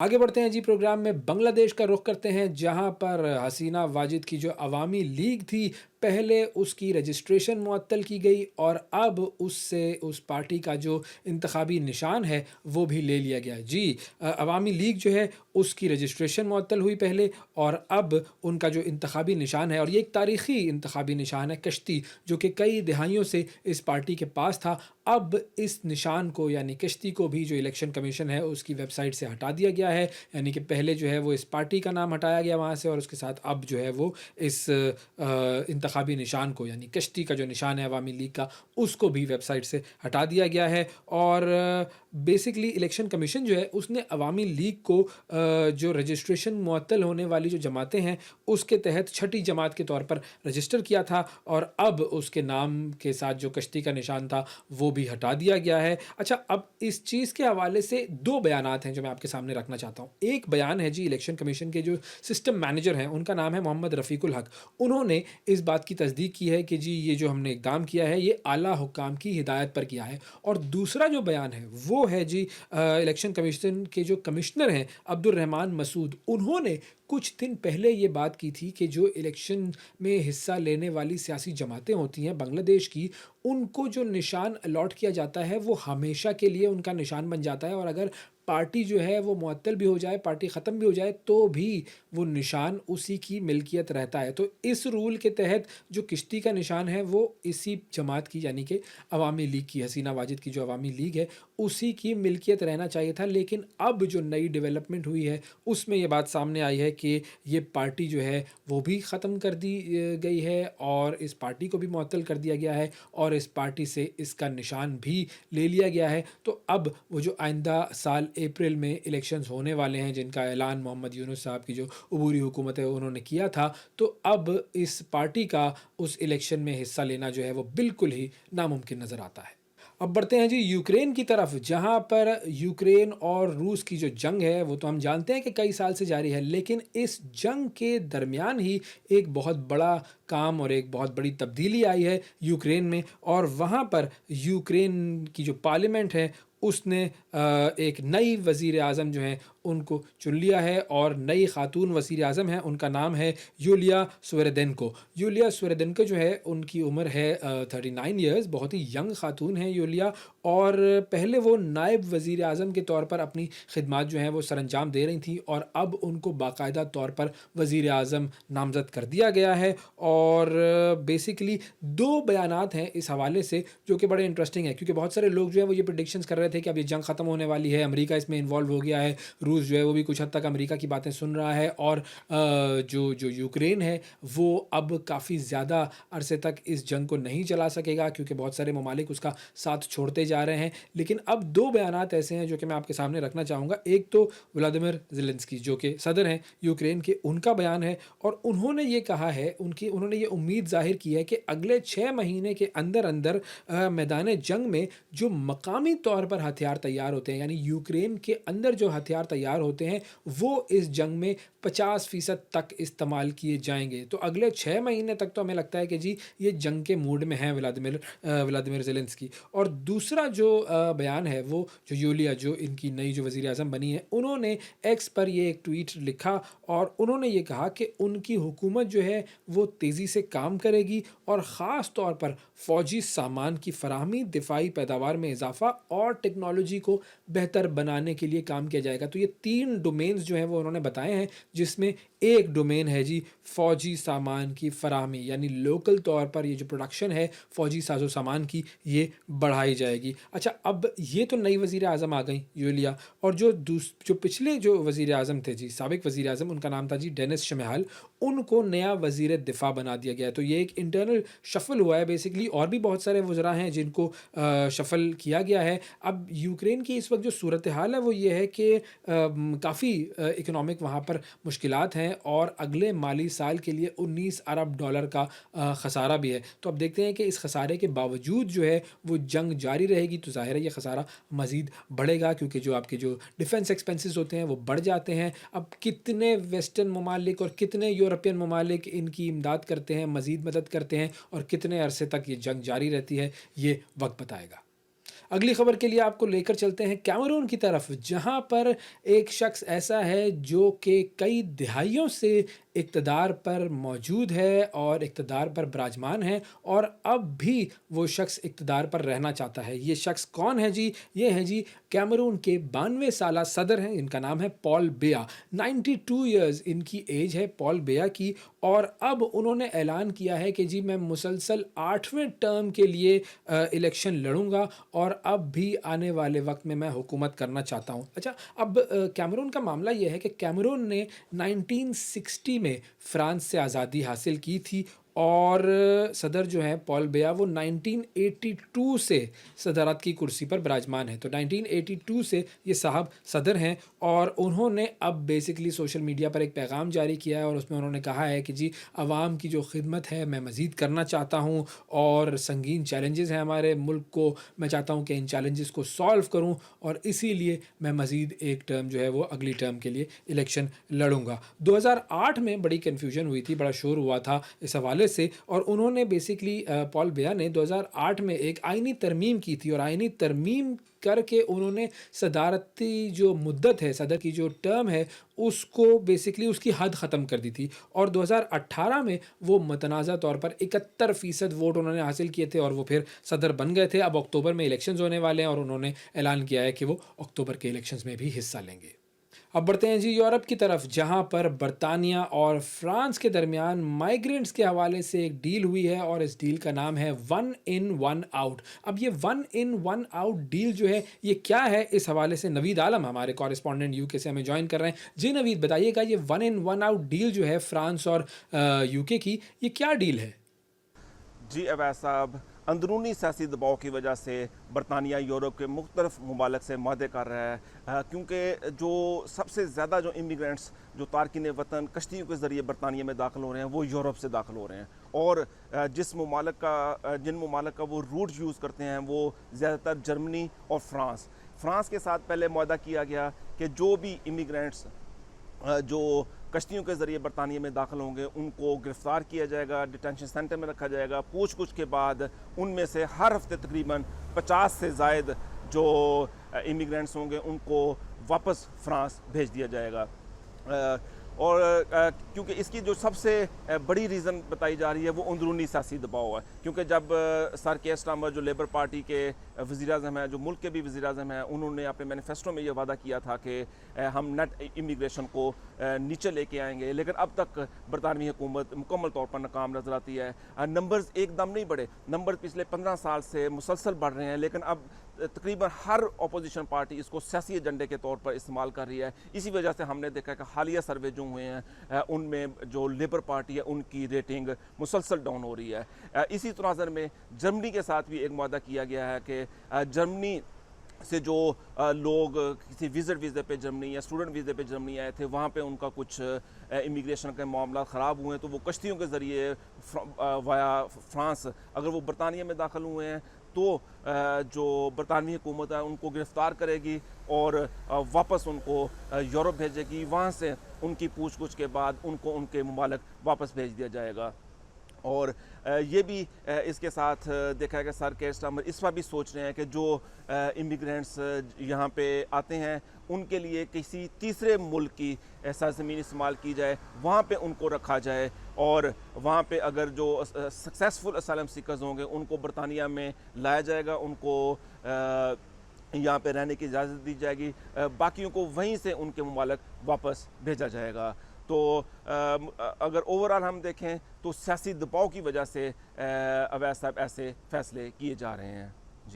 आगे बढ़ते हैं जी प्रोग्राम में बांग्लादेश का रुख करते हैं जहां पर हसीना वाजिद की जो अवामी लीग थी पहले उसकी रजिस्ट्रेशन मुअत्तल की गई और अब उससे उस पार्टी का जो इंतखाबी निशान है वो भी ले लिया गया जी। अवामी लीग जो है उसकी रजिस्ट्रेशन मुअत्तल हुई पहले और अब उनका जो इंतखाबी निशान है और ये एक तारीखी इंतखाबी निशान है कश्ती जो कि कई दहाइयों से इस पार्टी के पास था। अब इस निशान को यानी कश्ती को भी जो इलेक्शन कमीशन है उसकी वेबसाइट से हटा दिया गया है। यानी कि पहले जो है वो इस पार्टी का नाम हटाया गया वहाँ से और उसके साथ अब जो है वो इस इंतखाबी निशान को यानी कश्ती का जो निशान है अवामी लीग का उसको भी वेबसाइट से हटा दिया गया है। और बेसिकली इलेक्शन कमीशन जो है उसने अवामी लीग को जो रजिस्ट्रेशन मुअत्तल होने वाली जो जमातें हैं उसके तहत छठी जमात के तौर पर रजिस्टर किया था और अब उसके नाम के साथ जो कश्ती का निशान था वो भी हटा दिया गया है। अच्छा, अब इस चीज़ के हवाले से दो बयानात हैं जो मैं आपके सामने रखना चाहता हूँ। एक बयान है जी इलेक्शन कमीशन के जो सिस्टम मैनेजर हैं उनका नाम है मोहम्मद रफ़ीकुल हक। उन्होंने इस बात की तस्दीक की है कि जी ये जो हमने इक़दाम किया है ये आला हुक्काम की हिदायत पर किया है। और दूसरा जो बयान है वो है जी इलेक्शन कमीशन के जो कमिश्नर हैं अब्दुल रहमान मसूद, उन्होंने कुछ दिन पहले ये बात की थी कि जो इलेक्शन में हिस्सा लेने वाली सियासी जमातें होती हैं बांग्लादेश की, उनको जो निशान अलॉट किया जाता है वो हमेशा के लिए उनका निशान बन जाता है और अगर पार्टी जो है वो मुअत्तल भी हो जाए, पार्टी ख़त्म भी हो जाए तो भी वो निशान उसी की मिल्कियत रहता है। तो इस रूल के तहत जो किश्ती का निशान है वो इसी जमात की यानी कि अवामी लीग की, हसीना वाजिद की जो अवामी लीग है उसी की मिल्कियत रहना चाहिए था। लेकिन अब जो नई डेवलपमेंट हुई है उसमें ये बात सामने आई है कि ये पार्टी जो है वो भी ख़त्म कर दी गई है और इस पार्टी को भी मुअत्तल कर दिया गया है और इस पार्टी से इसका निशान भी ले लिया गया है। तो अब वो जो आइंदा साल अप्रैल में इलेक्शंस होने वाले हैं जिनका ऐलान मोहम्मद यूनुस साहब की जो अबूरी हुकूमत है उन्होंने किया था, तो अब इस पार्टी का उस इलेक्शन में हिस्सा लेना जो है वो बिल्कुल ही नामुमकिन नज़र आता है। अब बढ़ते हैं जी यूक्रेन की तरफ जहाँ पर यूक्रेन और रूस की जो जंग है वो तो हम जानते हैं कि कई साल से जारी है, लेकिन इस जंग के दरमियान ही एक बहुत बड़ा काम और एक बहुत बड़ी तब्दीली आई है यूक्रेन में और वहाँ पर यूक्रेन की जो पार्लियामेंट है उसने एक नई वज़ीर आज़म जो हैं उनको चुन लिया है और नई ख़ातून वज़ीर आज़म हैं, उनका नाम है यूलिया स्वेरेदेनको। यूलिया स्वेरेदेनको जो है उनकी उम्र है 39 ईयर्स, बहुत ही यंग ख़ातून हैं यूलिया और पहले वो नायब वज़ीर आज़म के तौर पर अपनी खिदमात जो हैं वो सरअंजाम दे रही थी और अब उनको बाकायदा तौर पर वज़ीर आज़म नामज़द कर दिया गया है। और बेसिकली 2 बयानात हैं इस हवाले से जो कि बड़े इंटरेस्टिंग हैं क्योंकि बहुत सारे लोग जो हैं वो ये प्रेडिक्शंस कर रहे थे कि अब ये जंग ख़त्म होने वाली है, अमेरिका इसमें इन्वॉल्व हो गया है, रूस जो है वो भी कुछ हद तक अमेरिका की बातें सुन रहा है और जो जो यूक्रेन है वो अब काफ़ी ज़्यादा अरसे तक इस जंग को नहीं चला सकेगा क्योंकि बहुत सारे ममालिक उसका साथ छोड़ते जा रहे हैं। लेकिन अब 2 बयानात ऐसे हैं जो कि मैं आपके सामने रखना चाहूँगा। एक तो व्लादिमीर ज़ेलेंस्की जो कि सदर हैं यूक्रेन के, उनका बयान है और उन्होंने ये कहा है उन्होंने ये उम्मीद ज़ाहिर की है कि अगले 6 महीने के अंदर-अंदर मैदान जंग में जो मकामी तौर पर हथियार तैयार होते हैं यानी यूक्रेन के अंदर जो हथियार तैयार होते हैं वो इस जंग में 50% तक इस्तेमाल किए जाएंगे। तो अगले 6 महीने तक तो हमें लगता है कि जी ये जंग के मूड में हैं व्लादिमीर ज़ेलेंस्की। और दूसरा जो बयान है वो जो यूलिया जो इनकी नई जो वज़ीर आज़म बनी है उन्होंने एक्स पर ये एक ट्वीट लिखा और उन्होंने ये कहा कि उनकी हुकूमत जो है वो तेज़ी से काम करेगी और ख़ास तौर पर फ़ौजी सामान की फ़राहमी, दिफ़ाई पैदावार में इजाफ़ा और टेक्नोलॉजी को बेहतर बनाने के लिए काम किया जाएगा। तो ये 3 डोमेन्स जो हैं वो उन्होंने बताए हैं जिसमें एक डोमेन है जी फ़ौजी सामान की फ़राहमी यानी लोकल तौर पर ये जो प्रोडक्शन है फ़ौजी साज़ो सामान की ये बढ़ाई जाएगी। अच्छा, अब ये तो नई वज़ीर आज़म आ गई यूलिया और जो पिछले जो वज़ीर आज़म थे जी, साबिक़ वज़ीर आज़म उनका नाम था जी डेनिस शमेहाल, उनको नया वज़ीर दिफ़ा बना दिया गया है। तो ये एक इंटरनल शफ़ल हुआ है बेसिकली और भी बहुत सारे वज़रा हैं जिनको शफ़ल किया गया है। अब यूक्रेन की इस वक़्त जो सूरत हाल है वो ये है कि काफ़ी इकोनॉमिक वहाँ पर मुश्किलात हैं और अगले माली साल के लिए 19 अरब डॉलर का ख़सारा भी है। तो अब देखते हैं कि इस ख़सारे के बावजूद जो है वो जंग जारी रहेगी तो ज़ाहिर है ये ख़सारा मज़ीद बढ़ेगा क्योंकि जो आपके जो डिफेंस एक्सपेंसेस होते हैं वो बढ़ जाते हैं। अब कितने वेस्टर्न ममालिक और कितने यूरोपियन ममालिक इनकी इमदाद करते हैं, मज़ीद मदद करते हैं और कितने अरसे तक ये जंग जारी रहती है, ये वक्त बताएगा। अगली खबर के लिए आपको लेकर चलते हैं कैमरून की तरफ, जहां पर एक शख्स ऐसा है जो कि कई दिहाइयों से इक़्तिदार पर मौजूद है और इक़्तिदार पर विराजमान है और अब भी वो शख्स इक़्तिदार पर रहना चाहता है। ये शख्स कौन है जी? ये हैं जी कैमरून के 92 साला सदर हैं, इनका नाम है पॉल बिया। 92 ईयर्स इनकी एज है पॉल बिया की, और अब उन्होंने ऐलान किया है कि जी मैं मुसलसल 8वें टर्म के लिए इलेक्शन लड़ूँगा और अब भी आने वाले वक़्त में मैं हुकूमत करना चाहता हूँ। अच्छा, अब कैमरून का मामला ये है कि कैमरून ने 1960 में फ्रांस से आज़ादी हासिल की थी और सदर जो हैं पॉल बिया वो 1982 से सदारत की कुर्सी पर विराजमान हैं। तो 1982 से ये साहब सदर हैं और उन्होंने अब बेसिकली सोशल मीडिया पर एक पैगाम जारी किया है और उसमें उन्होंने कहा है कि जी आवाम की जो खिदमत है मैं मज़ीद करना चाहता हूँ और संगीन चैलेंजेस हैं हमारे मुल्क को, मैं चाहता हूँ कि इन चैलेंजेस को सॉल्व करूँ और इसीलिए मैं मज़ीद एक टर्म जो है वो अगली टर्म के लिए इलेक्शन लड़ूंगा। 2008 में बड़ी कन्फ्यूजन हुई थी, बड़ा शोर हुआ था इस हवाले से, और उन्होंने बेसिकली पॉल बिया ने 2008 में एक आईनी तरमीम की थी और आईनी तरमीम करके उन्होंने सदारती जो मुद्दत है, सदर की जो टर्म है, उसको बेसिकली उसकी हद ख़त्म कर दी थी और 2018 में वो मुतनाज़ा तौर पर 71% वोट उन्होंने हासिल किए थे और वो फिर सदर बन गए थे। अब अक्टूबर में इलेक्शंस होने वाले हैं और उन्होंने ऐलान किया है कि वो अक्टूबर के इलेक्शंस में भी हिस्सा लेंगे। अब बढ़ते हैं जी यूरोप की तरफ, जहां पर बरतानिया और फ्रांस के दरमियान माइग्रेंट्स के हवाले से एक डील हुई है और इस डील का नाम है वन इन वन आउट। अब ये one in one out deal जो है ये क्या है, इस हवाले से नवीद आलम हमारे कॉरेस्पॉन्डेंट यूके से हमें ज्वाइन कर रहे हैं। जी नवीद, बताइएगा ये one in one out deal जो है फ्रांस और यूके की, ये क्या डील है? जी अवैध साहब, अंदरूनी सियासी दबाव की वजह से बरतानिया यूरोप के मुख्तलिफ ममालिक से माहदे कर रहा है, क्योंकि जो सबसे ज़्यादा जो इमिग्रेंट्स जो तारकिन वतन कश्तियों के ज़रिए बरतानिया में दाखिल हो रहे हैं वो यूरोप से दाखिल हो रहे हैं और जिन ममालिक का वो रूट यूज़ करते हैं वो ज़्यादातर जर्मनी और फ्रांस के साथ पहले मुआहदा किया गया कि जो भी इमिग्रेंट्स जो कश्तियों के ज़रिए बरतानिया में दाखिल होंगे उनको गिरफ़्तार किया जाएगा, डिटेंशन सेंटर में रखा जाएगा। पूछ के बाद उनमें से हर हफ्ते तकरीबन 50 से ज़ायद जो इमिग्रेंट्स होंगे उनको वापस फ्रांस भेज दिया जाएगा। क्योंकि इसकी जो सबसे बड़ी रीज़न बताई जा रही है वो अंदरूनी सियासी दबाव है, क्योंकि जब सर केयर स्टारमर जो लेबर पार्टी के वज़ीर-ए-आज़म हैं, जो मुल्क के भी वज़ीर-ए-आज़म हैं, उन्होंने अपने मैनिफेस्टो में ये वादा किया था कि हम नेट इमिग्रेशन को नीचे लेके आएंगे, लेकिन अब तक बरतानवी हुकूमत मुकम्मल तौर पर नाकाम नज़र आती है। नंबर्स एकदम नहीं बढ़े, नंबर पिछले 15 साल से मुसलसल बढ़ रहे हैं, लेकिन अब तकरीबन हर अपोजिशन पार्टी इसको सियासी एजेंडे के तौर पर इस्तेमाल कर रही है। इसी वजह से हमने देखा कि हालिया सर्वे जो हुए हैं उनमें जो लेबर पार्टी है उनकी रेटिंग मुसलसल डाउन हो रही है। इसी तनाज़र में जर्मनी के साथ भी एक मुआहदा किया गया है कि जर्मनी से जो लोग किसी विज़िट वीज़े पे जर्मनी या स्टूडेंट वीज़े पे जर्मनी आए थे, वहाँ पे उनका कुछ इमिग्रेशन के मामला ख़राब हुए हैं, तो वो कश्तियों के ज़रिए वाया फ्रांस अगर वो बरतानिया में दाखिल हुए हैं तो जो बरतानवी हुकूमत है उनको गिरफ़्तार करेगी और वापस उनको यूरोप भेजेगी। वहाँ से उनकी पूछ के बाद उनको उनके ममालिक वापस भेज दिया जाएगा। और ये भी इसके साथ देखा है कि सर केयर स्टारमर इस बार भी सोच रहे हैं कि जो इमिग्रेंट्स यहाँ पे आते हैं उनके लिए किसी तीसरे मुल्क की सरज़मीन इस्तेमाल की जाए, वहाँ पे उनको रखा जाए और वहाँ पे अगर जो सक्सेसफुल असाइलम सीकर्स होंगे उनको बरतानिया में लाया जाएगा, उनको यहाँ पे रहने की इजाज़त दी जाएगी, बाकियों को वहीं से उनके ममालिक वापस भेजा जाएगा। तो अगर ओवरऑल हम देखें तो सियासी दबाव की वजह से अवैध साहब ऐसे फैसले किए जा रहे हैं।